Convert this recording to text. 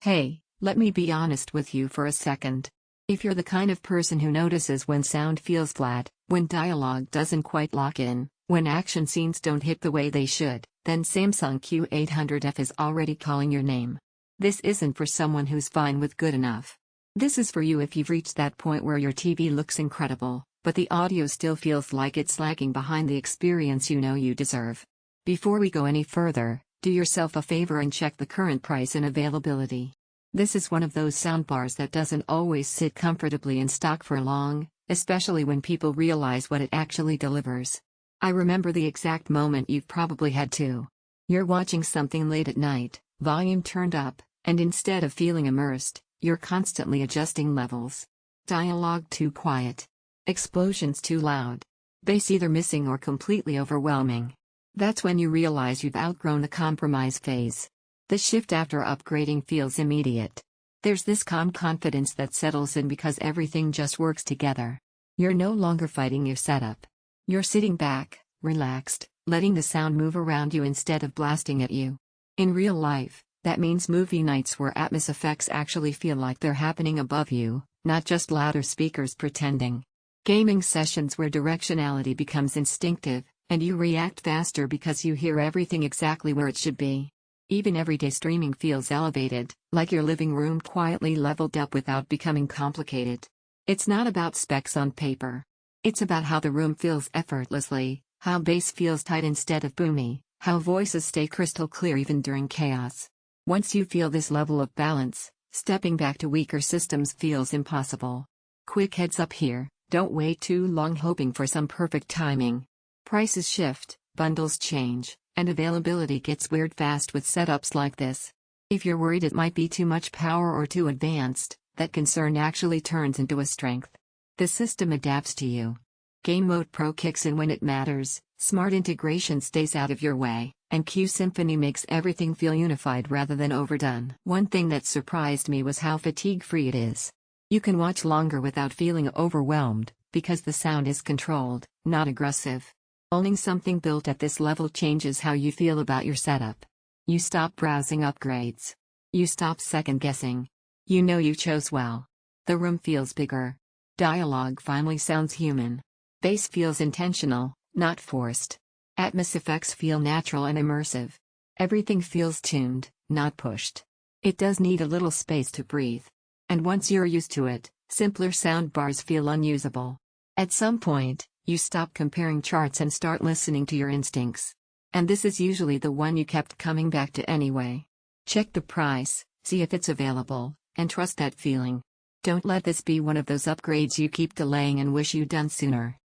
Hey, let me be honest with you for a second. If you're the kind of person who notices when sound feels flat, when dialogue doesn't quite lock in, when action scenes don't hit the way they should, then Samsung Q800F is already calling your name. This isn't for someone who's fine with good enough. This is for you if you've reached that point where your TV looks incredible, but the audio still feels like it's lagging behind the experience you know you deserve. Before we go any further, do yourself a favor and check the current price and availability. This is one of those soundbars that doesn't always sit comfortably in stock for long, especially when people realize what it actually delivers. I remember the exact moment you've probably had too. You're watching something late at night, volume turned up, and instead of feeling immersed, you're constantly adjusting levels. Dialogue too quiet. Explosions too loud. Bass either missing or completely overwhelming. That's when you realize you've outgrown the compromise phase. The shift after upgrading feels immediate. There's this calm confidence that settles in because everything just works together. You're no longer fighting your setup. You're sitting back, relaxed, letting the sound move around you instead of blasting at you. In real life, that means movie nights where Atmos effects actually feel like they're happening above you, not just louder speakers pretending. Gaming sessions where directionality becomes instinctive, and you react faster because you hear everything exactly where it should be. Even everyday streaming feels elevated, like your living room quietly leveled up without becoming complicated. It's not about specs on paper. It's about how the room feels effortlessly, how bass feels tight instead of boomy, how voices stay crystal clear even during chaos. Once you feel this level of balance, stepping back to weaker systems feels impossible. Quick heads up here, don't wait too long hoping for some perfect timing. Prices shift, bundles change, and availability gets weird fast with setups like this. If you're worried it might be too much power or too advanced, that concern actually turns into a strength. The system adapts to you. Game Mode Pro kicks in when it matters, smart integration stays out of your way, and Q-Symphony makes everything feel unified rather than overdone. One thing that surprised me was how fatigue-free it is. You can watch longer without feeling overwhelmed, because the sound is controlled, not aggressive. Owning something built at this level changes how you feel about your setup. You stop browsing upgrades. You stop second-guessing. You know you chose well. The room feels bigger. Dialogue finally sounds human. Bass feels intentional, not forced. Atmos effects feel natural and immersive. Everything feels tuned, not pushed. It does need a little space to breathe. And once you're used to it, simpler soundbars feel unusable. At some point, you stop comparing charts and start listening to your instincts. And this is usually the one you kept coming back to anyway. Check the price, see if it's available, and trust that feeling. Don't let this be one of those upgrades you keep delaying and wish you'd done sooner.